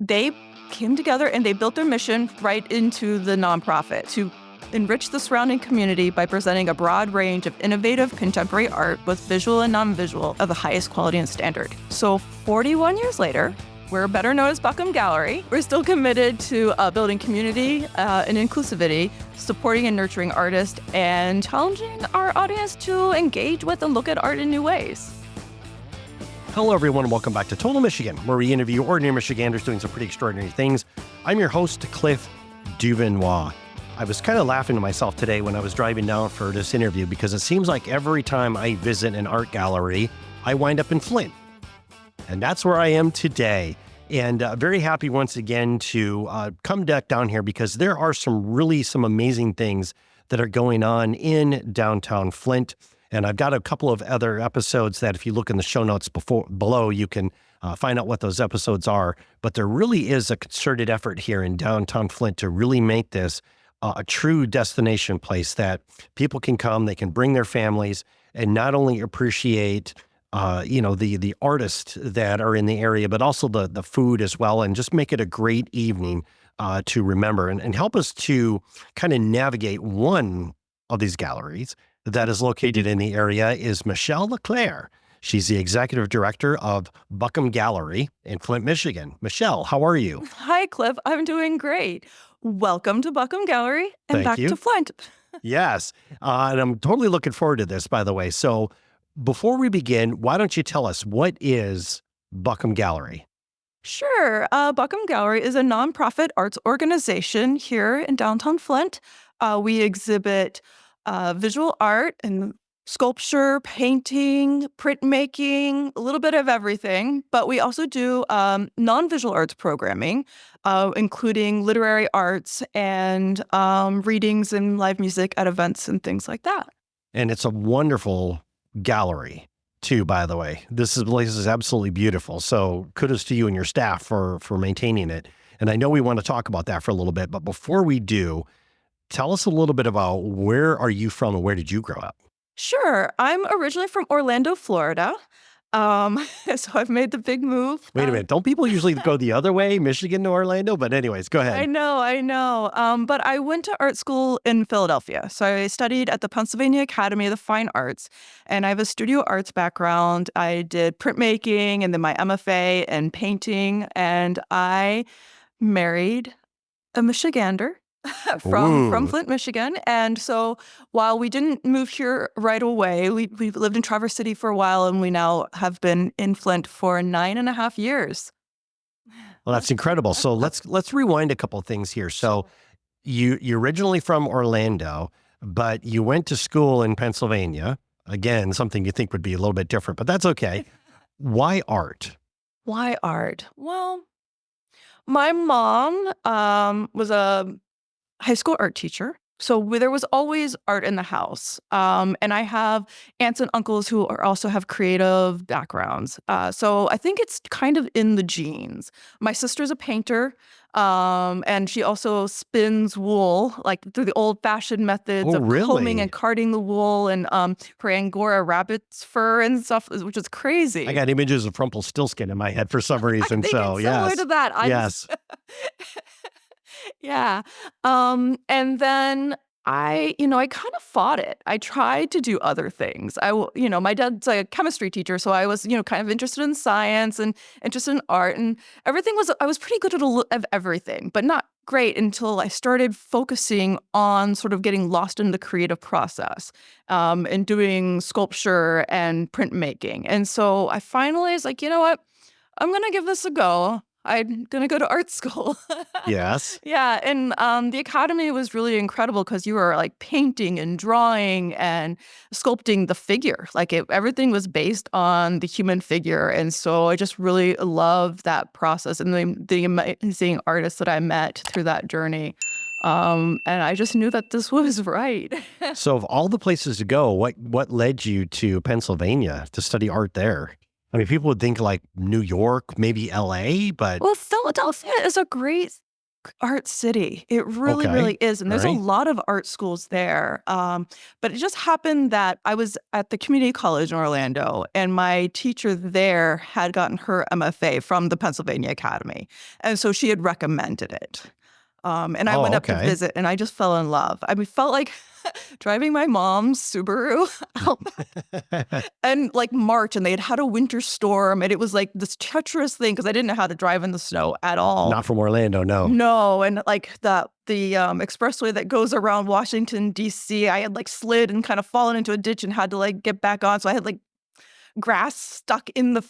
they came together and they built their mission right into the nonprofit to enrich the surrounding community by presenting a broad range of innovative contemporary art, both visual and non-visual, of the highest quality and standard. So 41 years later, we're better known as Buckham Gallery. We're still committed to building community and inclusivity, supporting and nurturing artists, and challenging our audience to engage with and look at art in new ways. Hello, everyone, and welcome back to Total Michigan, where we interview ordinary Michiganders doing some pretty extraordinary things. I'm your host, Cliff Duvenois. I was kind of laughing to myself today when I was driving down for this interview because it seems like every time I visit an art gallery, I wind up in Flint. And that's where I am today. And very happy once again to come back down here because there are some amazing things that are going on in downtown Flint. And I've got a couple of other episodes that if you look in the show notes below, you can find out what those episodes are. But there really is a concerted effort here in downtown Flint to really make this a true destination place that people can come, they can bring their families and not only appreciate the artists that are in the area, but also the food as well, and just make it a great evening to remember and help us to kind of navigate one of these galleries that is located in the area is Michele Leclaire. She's the executive director of Buckham Gallery in Flint, Michigan. Michele, how are you? Hi, Cliff. I'm doing great. Welcome to Buckham Gallery and back to Flint. Yes. And I'm totally looking forward to this, by the way. So before we begin, why don't you tell us what is Buckham Gallery? Sure. Buckham Gallery is a nonprofit arts organization here in downtown Flint. We exhibit visual art and sculpture, painting, printmaking, a little bit of everything. But we also do non-visual arts programming, including literary arts and readings and live music at events and things like that. And it's a wonderful gallery too, by the way. This place is absolutely beautiful. So kudos to you and your staff for maintaining it. And I know we want to talk about that for a little bit, but before we do, tell us a little bit about where are you from and where did you grow up? Sure. I'm originally from Orlando, Florida. So I've made the big move. Wait a minute. Don't people usually go the other way, Michigan to Orlando? But anyways, go ahead. I know. But I went to art school in Philadelphia. So I studied at the Pennsylvania Academy of the Fine Arts, and I have a studio arts background. I did printmaking and then my MFA in painting, and I married a Michigander. From Flint, Michigan. And so while we didn't move here right away, we lived in Traverse City for a while, and we now have been in Flint for 9.5 years. Well, that's incredible. So let's rewind a couple of things here. So you're originally from Orlando, but you went to school in Pennsylvania. Again, something you think would be a little bit different, but that's okay. Why art? Why art? Well, my mom was a high school art teacher. So there was always art in the house. And I have aunts and uncles who also have creative backgrounds. So I think it's kind of in the genes. My sister's a painter, and she also spins wool, like through the old-fashioned methods of combing and carding the wool, and her Angora rabbit's fur and stuff, which is crazy. I got images of Rumpelstiltskin in my head for some reason. I think it's similar to that. Yes. Yeah. And then I kind of fought it. I tried to do other things. My dad's a chemistry teacher, so I was, kind of interested in science and interested in art, and I was pretty good at everything, but not great until I started focusing on sort of getting lost in the creative process, and doing sculpture and printmaking. And so I finally was like, you know what? I'm going to give this a go. I'm going to go to art school. Yes. Yeah. And the academy was really incredible because you were like painting and drawing and sculpting the figure. Like everything was based on the human figure. And so I just really loved that process and the amazing artists that I met through that journey. And I just knew that this was right. So of all the places to go, what led you to Pennsylvania to study art there? I mean, people would think like New York, maybe LA, but... Well, Philadelphia is a great art city. It really, Okay. really is. And All there's a right. lot of art schools there. But it just happened that I was at the community college in Orlando, and my teacher there had gotten her MFA from the Pennsylvania Academy. And so she had recommended it. And I Oh, went up to okay. visit and I just fell in love. I mean, felt like driving my mom's Subaru out and like March, and they had had a winter storm, and it was like this treacherous thing because I didn't know how to drive in the snow at all. Not from Orlando, no. No, and like the expressway that goes around Washington D.C., I had like slid and kind of fallen into a ditch and had to like get back on. So I had like grass stuck in the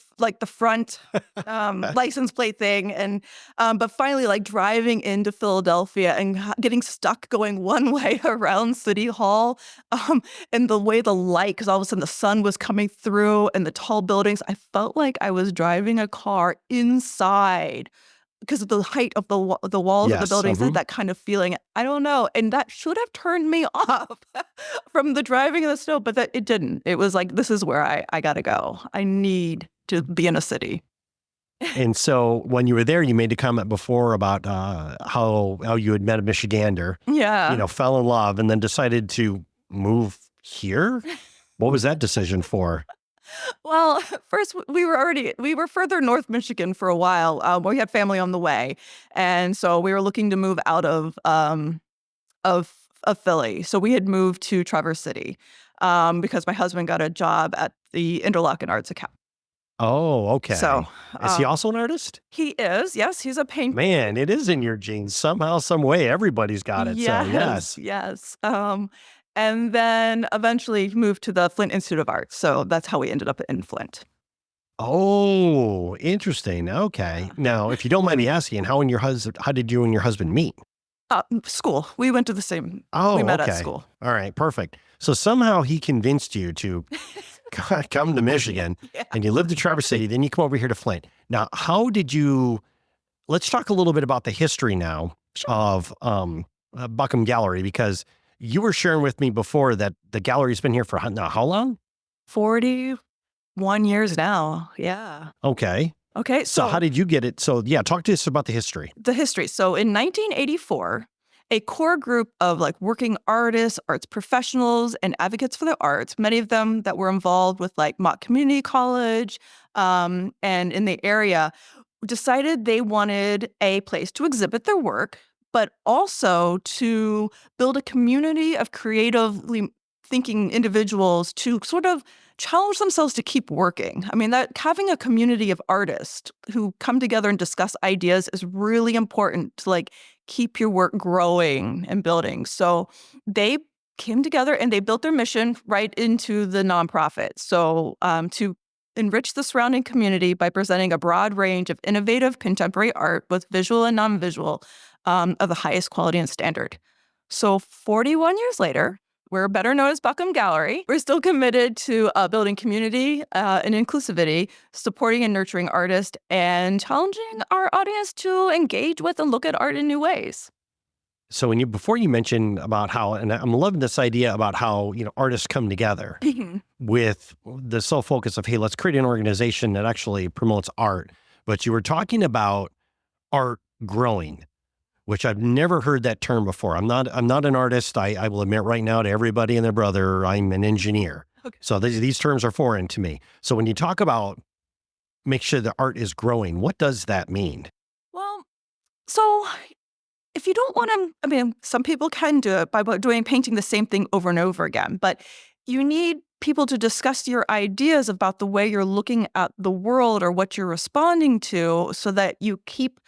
front license plate thing, and but finally like driving into Philadelphia and getting stuck going one way around City Hall, and the way the light, because all of a sudden the sun was coming through and the tall buildings, I felt like I was driving a car inside because of the height of the walls of the Yes. buildings. I had that kind of feeling. I don't know, and that should have turned me off from the driving in the snow, but that it didn't. It was like, this is where I gotta go. I need to be in a city. And so when you were there, you made a comment before about how you had met a Michigander, Yeah. fell in love, and then decided to move here. What was that decision for? Well, first we were further north Michigan for a while. We had family on the way, and so we were looking to move out of of Philly. So we had moved to Traverse City because my husband got a job at the Interlochen Arts Account. Oh, So okay. Is he also an artist? he is, yes, he's a painter. Man, it is in your genes somehow, some way. Everybody's got it. So Yes, yes. yes. And then eventually moved to the Flint Institute of Arts. So that's how we ended up in Flint. Oh, interesting. Okay. Yeah. Now, if you don't mind me asking, how did you and your husband meet? School. We went to we Oh, met at okay. school. All right, perfect. So somehow he convinced you to come to Michigan, Yeah. and you lived in Traverse City, then you come over here to Flint. Now, how did you, let's talk a little bit about the history now Sure. of Buckham Gallery, because you were sharing with me before that the gallery's been here for now, how long? 41 years now. Yeah. Okay. Okay. So how So did you get it? So yeah, talk to us about the history. the history. So in 1984, a core group of like working artists, arts professionals, and advocates for the arts, many of them that were involved with like Mott Community College and in the area, decided they wanted a place to exhibit their work, but also to build a community of creatively thinking individuals to sort of challenge themselves to keep working. I mean, that having a community of artists who come together and discuss ideas is really important to like keep your work growing and building. So they came together and they built their mission right into the nonprofit. So to enrich the surrounding community by presenting a broad range of innovative contemporary art, both visual and non-visual, of the highest quality and standard. So 41 years later, we're better known as Buckham Gallery. We're still committed to building community and inclusivity, supporting and nurturing artists, and challenging our audience to engage with and look at art in new ways. So before you mentioned about how, and I'm loving this idea about how, artists come together with the sole focus of, hey, let's create an organization that actually promotes art. But you were talking about art growing, which I've never heard that term before. I'm not an artist. I will admit right now to everybody and their brother, I'm an engineer. Okay. So these terms are foreign to me. So when you talk about make sure the art is growing, what does that mean? Well, so if you don't want to, I mean, some people can do it by painting the same thing over and over again, but you need people to discuss your ideas about the way you're looking at the world or what you're responding to so that you keep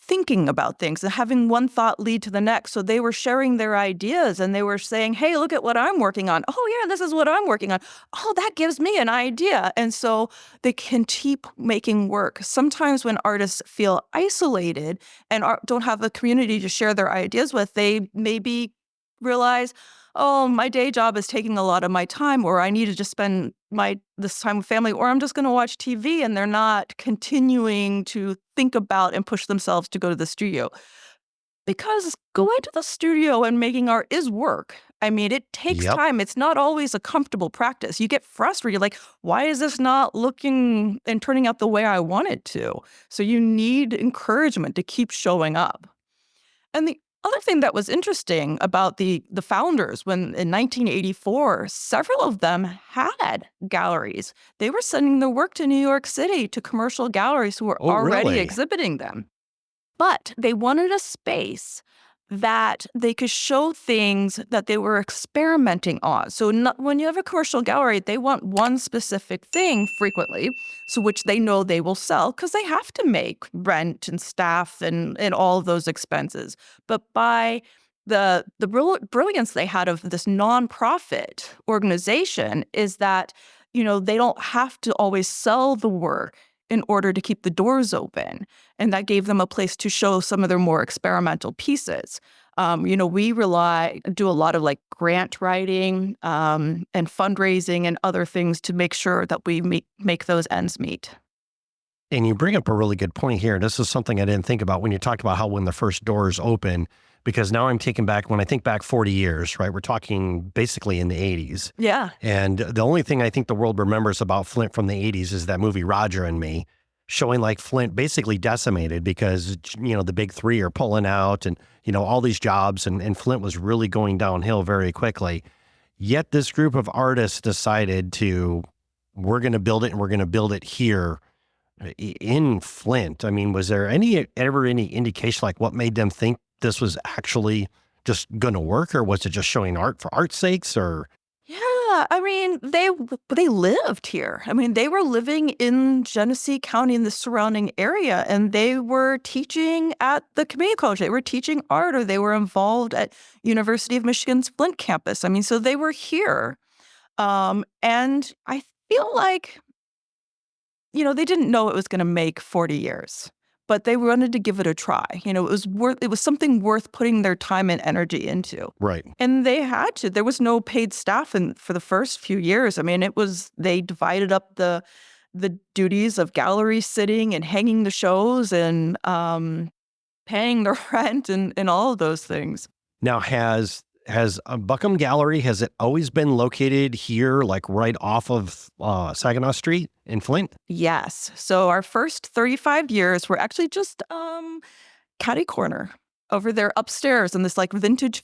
thinking about things and having one thought lead to the next. So they were sharing their ideas and they were saying, hey, look at what I'm working on. Oh, yeah, this is what I'm working on. Oh, that gives me an idea. And so they can keep making work. Sometimes when artists feel isolated and don't have a community to share their ideas with, they maybe realize, oh, my day job is taking a lot of my time, or I need to just spend this time with family, or I'm just going to watch TV, and they're not continuing to think about and push themselves to go to the studio. Because going to the studio and making art is work. I mean, it takes Yep. time. It's not always a comfortable practice. You get frustrated. You're like, why is this not looking and turning out the way I want it to? So you need encouragement to keep showing up. And the other thing that was interesting about the founders, when in 1984, several of them had galleries. They were sending their work to New York City to commercial galleries who were Oh, already really? exhibiting them. But they wanted a space that they could show things that they were experimenting on. So when you have a commercial gallery, they want one specific thing frequently, so which they know they will sell because they have to make rent and staff and all of those expenses. But by the brilliance they had of this nonprofit organization is that, they don't have to always sell the work in order to keep the doors open. And that gave them a place to show some of their more experimental pieces. We do a lot of like grant writing and fundraising and other things to make sure that we make those ends meet. And you bring up a really good point here. This is something I didn't think about when you talked about how when the first doors open, because now I'm taken back when I think back 40 years, right? We're talking basically in the 80s. Yeah. And the only thing I think the world remembers about Flint from the 80s is that movie Roger and Me, showing like Flint basically decimated because, the big three are pulling out and, all these jobs and Flint was really going downhill very quickly. Yet this group of artists decided we're going to build it and we're going to build it here in Flint. I mean, was there ever any indication like what made them think this was actually just going to work, or was it just showing art for art's sakes? Or Yeah, I mean, they lived here. I mean, they were living in Genesee County in the surrounding area, and they were teaching at the community college. They were teaching art, or they were involved at University of Michigan's Flint campus. I mean, so they were here. And I feel like, they didn't know it was going to make 40 years, but they wanted to give it a try. It was something worth putting their time and energy into. right. And they had to. There was no paid staff for the first few years. I mean, they divided up the duties of gallery sitting and hanging the shows and paying the rent and all of those things. Now, has a Buckham Gallery, has it always been located here, like right off of Saginaw Street in Flint? Yes. So our first 35 years were actually just catty corner over there upstairs in this like vintage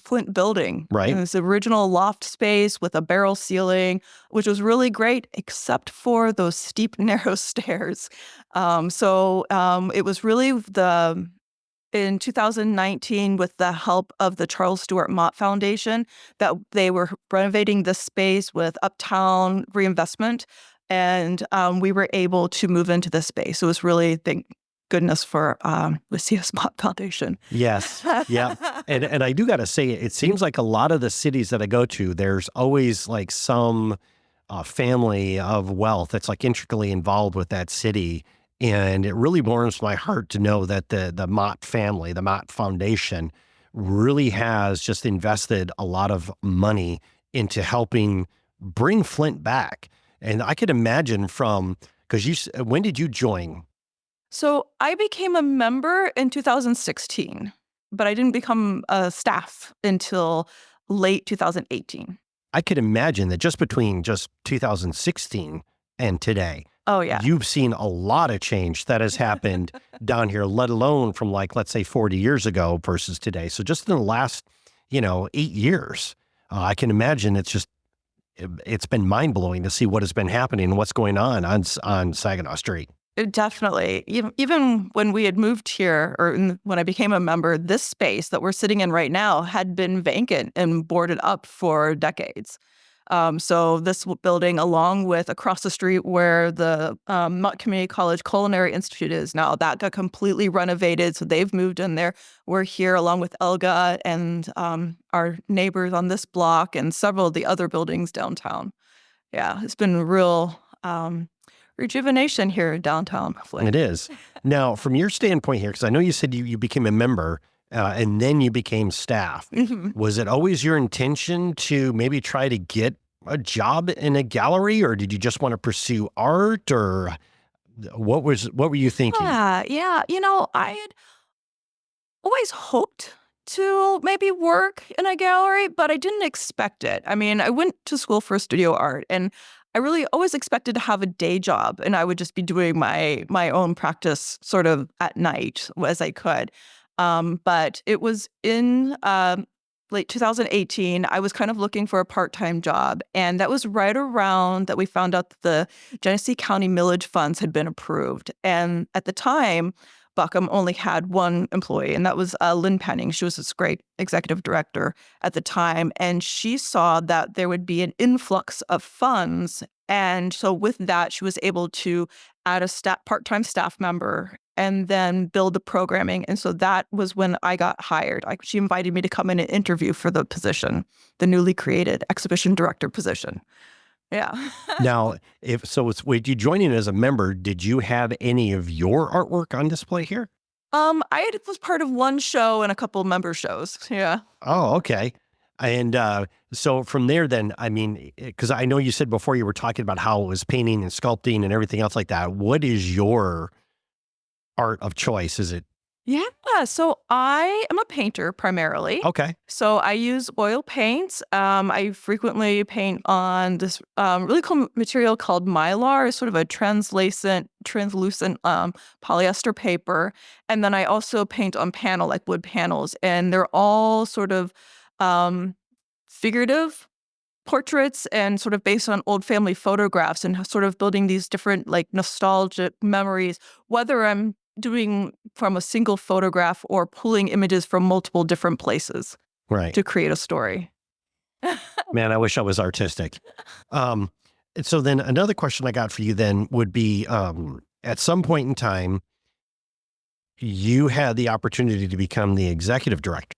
Flint building. Right. And this original loft space with a barrel ceiling, which was really great, except for those steep, narrow stairs. It was really in 2019, with the help of the Charles Stewart Mott Foundation, that they were renovating this space with uptown reinvestment. And we were able to move into this space. It was really, thank goodness for the C.S. Mott Foundation. Yes. Yeah. And I do got to say, it seems like a lot of the cities that I go to, there's always like some family of wealth that's like intricately involved with that city. And it really warms my heart to know that the Mott family, the Mott Foundation, really has just invested a lot of money into helping bring Flint back. And I could imagine because when did you join? So I became a member in 2016, but I didn't become a staff until late 2018. I could imagine that just between just 2016 and today, Oh, yeah. you've seen a lot of change that has happened down here, let alone from like, let's say 40 years ago versus today. So just in the last, 8 years, I can imagine it's been mind blowing to see what has been happening and what's going on Saginaw Street. Definitely. Even when we had moved here, when I became a member, this space that we're sitting in right now had been vacant and boarded up for decades. So this building, along with across the street where the Mott Community College Culinary Institute is now, that got completely renovated. So they've moved in there. We're here along with Elga and our neighbors on this block and several of the other buildings downtown. Yeah, it's been real rejuvenation here in downtown Flint. It is. Now, from your standpoint here, because I know you said you became a member and then you became staff. Mhm. Was it always your intention to maybe try to get a job in a gallery, or did you just want to pursue art, or what were you thinking? Yeah. I had always hoped to maybe work in a gallery, but I didn't expect it. I mean, I went to school for studio art, and I really always expected to have a day job, and I would just be doing my own practice sort of at night as I could. But it was in late 2018. I was kind of looking for a part-time job, and that was right around that we found out that the Genesee County millage funds had been approved. And at the time, Buckham only had one employee, and that was Lynn Penning. She was this great executive director at the time, and she saw that there would be an influx of funds. And so with that, she was able to add a part-time staff member and then build the programming. And so that was when I got hired. She invited me to come in and interview for the position, the newly created exhibition director position. Yeah. Now, with you joining as a member, did you have any of your artwork on display here? Was part of one show and a couple of member shows. Yeah. Oh, okay. And so from there, then, I mean, because I know you said before you were talking about how it was painting and sculpting and everything else like that. What is your art of choice? Is it? Yeah. So I am a painter primarily. Okay. So I use oil paints. I frequently paint on this really cool material called Mylar. It's sort of a translucent polyester paper. And then I also paint on panel, like wood panels. And they're all sort of figurative portraits and sort of based on old family photographs and sort of building these different like nostalgic memories, whether I'm doing from a single photograph or pulling images from multiple different places Right. to create a story. Man, I wish I was artistic. And so then another question I got for you then would be, at some point in time, you had the opportunity to become the executive director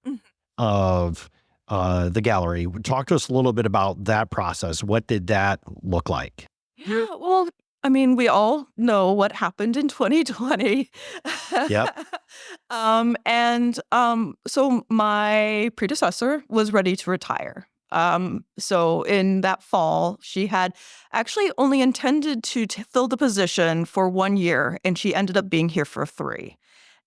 of the gallery. Talk to us a little bit about that process. What did that look like? Yeah, well, I mean, we all know what happened in 2020. Yep. So my predecessor was ready to retire. So in that fall, she had actually only intended to fill the position for 1 year, and she ended up being here for 3.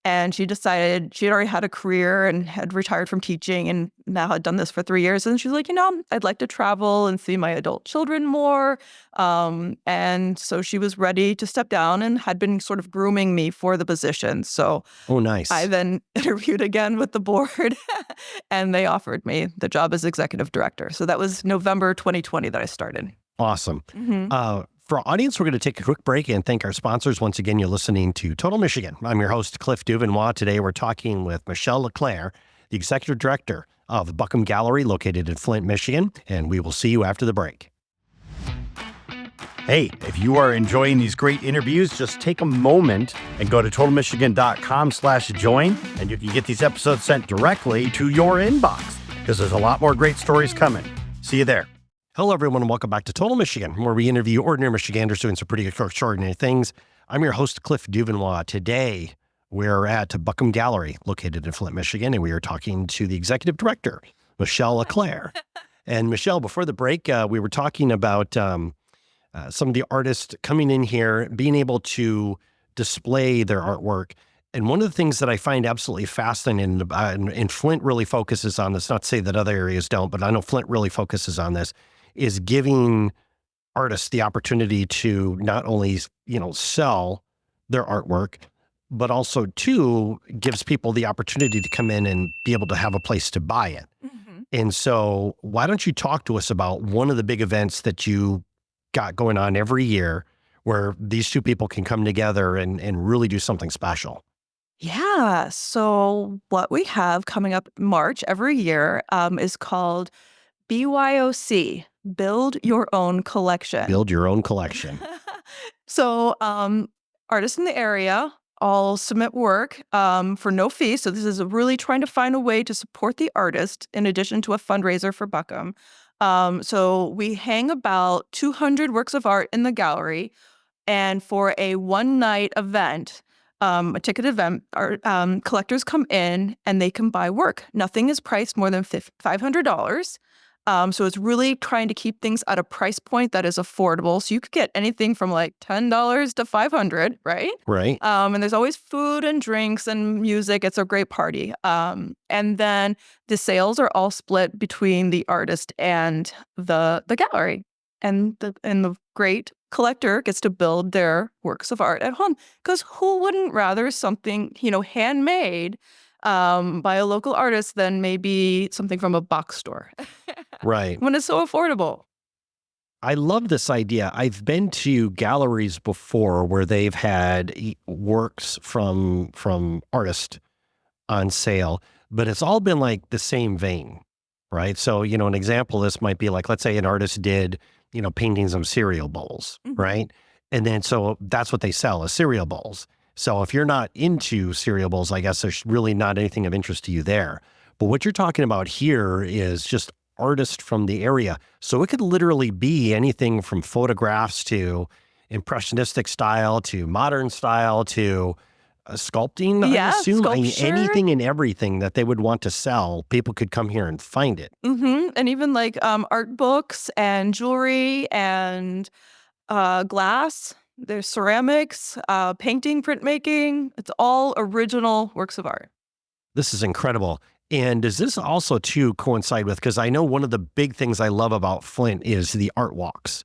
And she decided she had already had a career and had retired from teaching and now had done this for 3 years. And she's like, I'd like to travel and see my adult children more. And so she was ready to step down and had been sort of grooming me for the position. So Oh, nice. I then interviewed again with the board and they offered me the job as executive director. So that was November 2020 that I started. Awesome. Mm-hmm. For our audience, we're going to take a quick break and thank our sponsors. Once again, you're listening to Total Michigan. I'm your host, Cliff Duvenois. Today, we're talking with Michele Leclaire, the executive director of the Buckham Gallery located in Flint, Michigan, and we will see you after the break. Hey, if you are enjoying these great interviews, just take a moment and go to totalmichigan.com/join, and you can get these episodes sent directly to your inbox because there's a lot more great stories coming. See you there. Hello, everyone, and welcome back to Total Michigan, where we interview ordinary Michiganders doing some pretty extraordinary things. I'm your host, Cliff Duvenois. Today, we're at Buckham Gallery, located in Flint, Michigan, and we are talking to the executive director, Michele Leclaire. And Michele, before the break, we were talking about some of the artists coming in here, being able to display their artwork. And one of the things that I find absolutely fascinating, and Flint really focuses on this, not to say that other areas don't, but I know Flint really focuses on this, is giving artists the opportunity to not only, sell their artwork, but also too gives people the opportunity to come in and be able to have a place to buy it. Mm-hmm. And so why don't you talk to us about one of the big events that you got going on every year where these two people can come together and really do something special? Yeah. So what we have coming up March every year is called BYOC, Build Your Own Collection. Build your own collection. So artists in the area all submit work for no fee. So this is really trying to find a way to support the artist in addition to a fundraiser for Buckham. So we hang about 200 works of art in the gallery. And for a one-night event, a ticket event, our collectors come in and they can buy work. Nothing is priced more than $500. So it's really trying to keep things at a price point that is affordable. So you could get anything from like $10 to $500, right? Right. And there's always food and drinks and music. It's a great party. And then the sales are all split between the artist and the gallery. And the great collector gets to build their works of art at home. Because who wouldn't rather something, handmade by a local artist than maybe something from a box store Right. when it's so affordable? I love this idea. I've been to galleries before where they've had works from artists on sale, but it's all been like the same vein, right? So, an example of this might be like, let's say an artist did, paintings of cereal bowls, right? And then so that's what they sell is cereal bowls. So if you're not into cereal bowls, I guess there's really not anything of interest to you there. But what you're talking about here is just artists from the area. So it could literally be anything from photographs to impressionistic style to modern style to sculpting, I assume. I mean, sculpture. anything and everything that they would want to sell, people could come here and find it. And even like art books and jewelry and glass. There's ceramics, painting, printmaking. It's all original works of art. This is incredible. And does this also too coincide with, because I know one of the big things I love about Flint is the art walks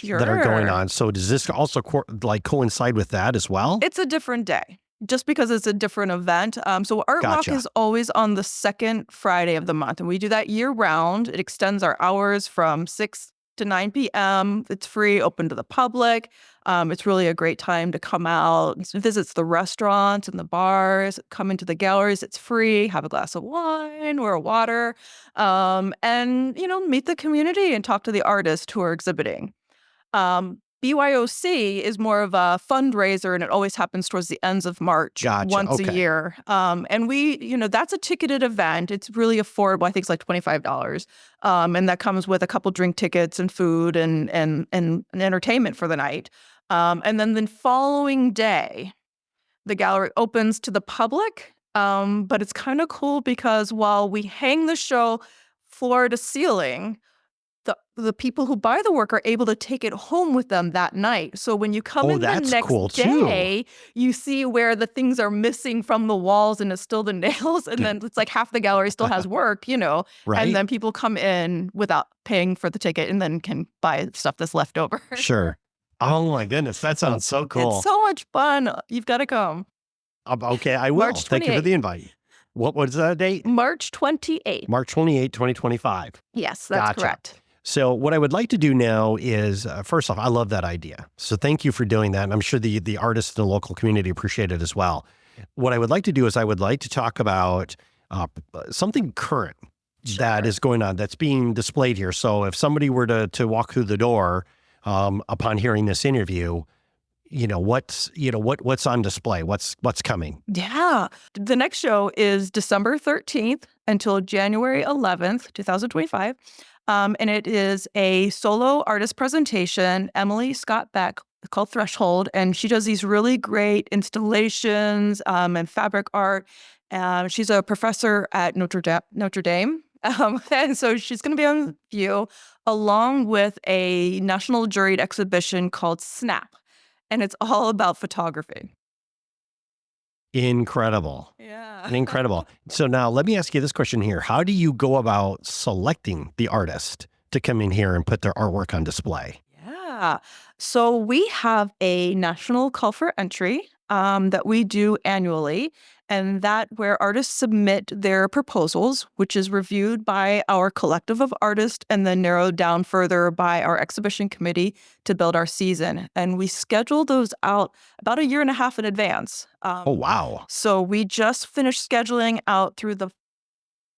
that are going on. So does this also coincide with that as well? It's a different day, just because it's a different event. So Art Gotcha. Walk is always on the second Friday of the month, and we do that year round. It extends our hours from 6 to 9 p.m. It's free, open to the public. It's really a great time to come out, visit the restaurants and the bars, come into the galleries. It's free, have a glass of wine or a water, and, meet the community and talk to the artists who are exhibiting. BYOC is more of a fundraiser, and it always happens towards the ends of March, Gotcha. once Okay. a year. And we, that's a ticketed event. It's really affordable. I think it's like $25. And that comes with a couple drink tickets and food and entertainment for the night. And then the following day, the gallery opens to the public. But it's kind of cool because while we hang the show floor to ceiling, the people who buy the work are able to take it home with them that night. So when you come in the that's next cool too. day, you see where the things are missing from the walls and it's still the nails. And then it's like half the gallery still has work, Right. and then people come in without paying for the ticket and then can buy stuff that's left over. Sure. Oh my goodness, that sounds so cool. It's so much fun. You've got to come. Okay, I will. March Thank you for 28th. the invite. What was that date? March 28th. March 28, 2025. Yes, that's Gotcha. correct. So what I would like to do now is, first off, I love that idea. So thank you for doing that. And I'm sure the artists in the local community appreciate it as well. What I would like to do is I would like to talk about something current that is going on, that's being displayed here. So if somebody were to walk through the door upon hearing this interview, what's on display? What's coming? Yeah. The next show is December 13th until January 11th, 2025. And it is a solo artist presentation, Emily Scott Beck, called Threshold. And she does these really great installations and fabric art. She's a professor at Notre Dame. And so she's going to be on view along with a national juried exhibition called Snap. And it's all about photography. Incredible. Yeah. Incredible. So now let me ask you this question here. How do you go about selecting the artist to come in here and put their artwork on display? Yeah. So we have a national call for entry that we do annually, and that where artists submit their proposals, which is reviewed by our collective of artists and then narrowed down further by our exhibition committee to build our season. And we schedule those out about 1.5 years in advance. Oh, wow. So we just finished scheduling out through the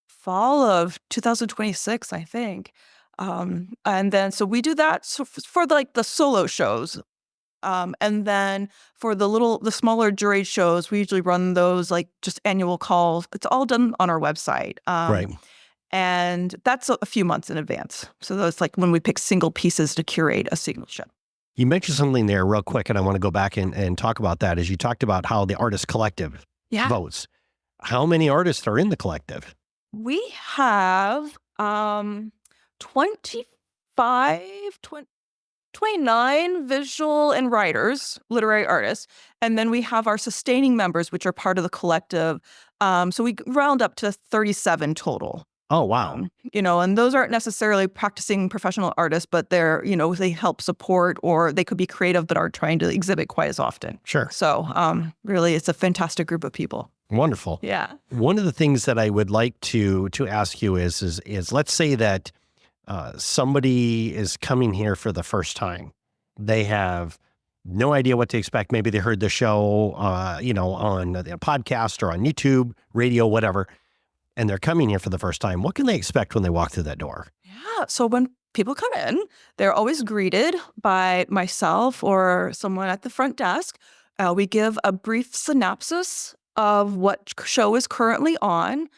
fall of 2026, I think. And then, so we do that for like the solo shows. And then for the smaller juried shows, we usually run those like just annual calls. It's all done on our website. Right. And that's a few months in advance. So that's like when we pick single pieces to curate a single show. You mentioned something there real quick, and I want to go back and talk about that. As you talked about how the artist collective votes. How many artists are in the collective? We have 25, 29 visual and writers, literary artists. And then we have our sustaining members, which are part of the collective. So we round up to 37 total. Oh, wow. And those aren't necessarily practicing professional artists, but they help support, or they could be creative but aren't trying to exhibit quite as often. Sure. So really, it's a fantastic group of people. Wonderful. Yeah. One of the things that I would like to ask you is let's say that somebody is coming here for the first time. They have no idea what to expect. Maybe they heard the show, on the podcast or on YouTube, radio, whatever, and they're coming here for the first time. What can they expect when they walk through that door? Yeah. So when people come in, they're always greeted by myself or someone at the front desk. We give a brief synopsis of what show is currently on.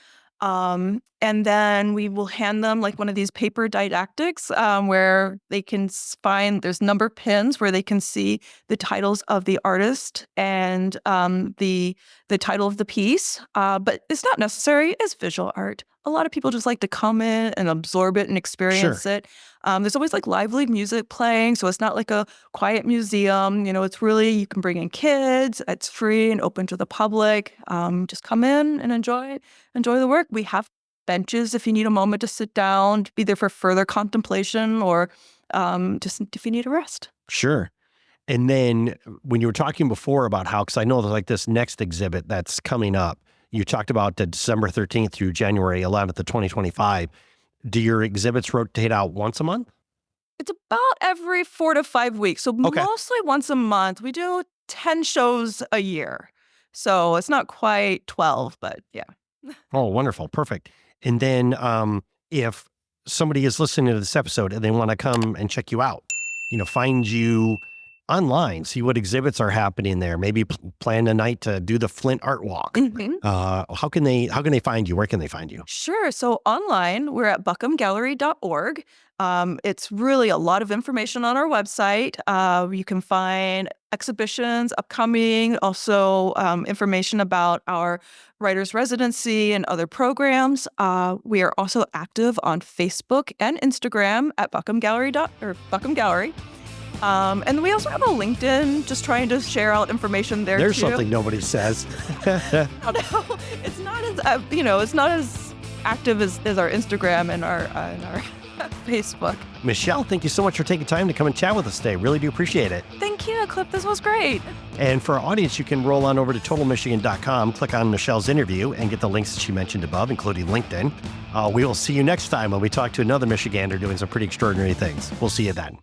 And then we will hand them like one of these paper didactics where they can find, there's number pins where they can see the titles of the artist and the title of the piece. But it's not necessary as visual art. A lot of people just like to come in and absorb it and experience it. There's always like lively music playing, so it's not like a quiet museum. It's really, you can bring in kids. It's free and open to the public. Just come in and enjoy the work. We have benches if you need a moment to sit down, either for further contemplation or just if you need a rest. Sure. And then when you were talking before about how, because I know there's like this next exhibit that's coming up, you talked about the December 13th through January 11th of 2025. Do your exhibits rotate out once a month? It's about every 4 to 5 weeks. So mostly once a month. We do 10 shows a year. So it's not quite 12, but yeah. Oh, wonderful. Perfect. And then if somebody is listening to this episode and they want to come and check you out, find you online, see what exhibits are happening there, maybe plan a night to do the Flint Art Walk. Mm-hmm. How can they find you? Where can they find you? Sure. So online, we're at buckhamgallery.org. It's really a lot of information on our website. You can find exhibitions upcoming, also information about our writer's residency and other programs. We are also active on Facebook and Instagram at Buckham Gallery. And we also have a LinkedIn, just trying to share out information there. There's too. something nobody says. It's not as it's not as active as our Instagram and our Facebook. Michele, thank you so much for taking time to come and chat with us today. Really do appreciate it. Thank you, Cliff. This was great. And for our audience, you can roll on over to totalmichigan.com, click on Michele's interview, and get the links that she mentioned above, including LinkedIn. We will see you next time when we talk to another Michigander doing some pretty extraordinary things. We'll see you then.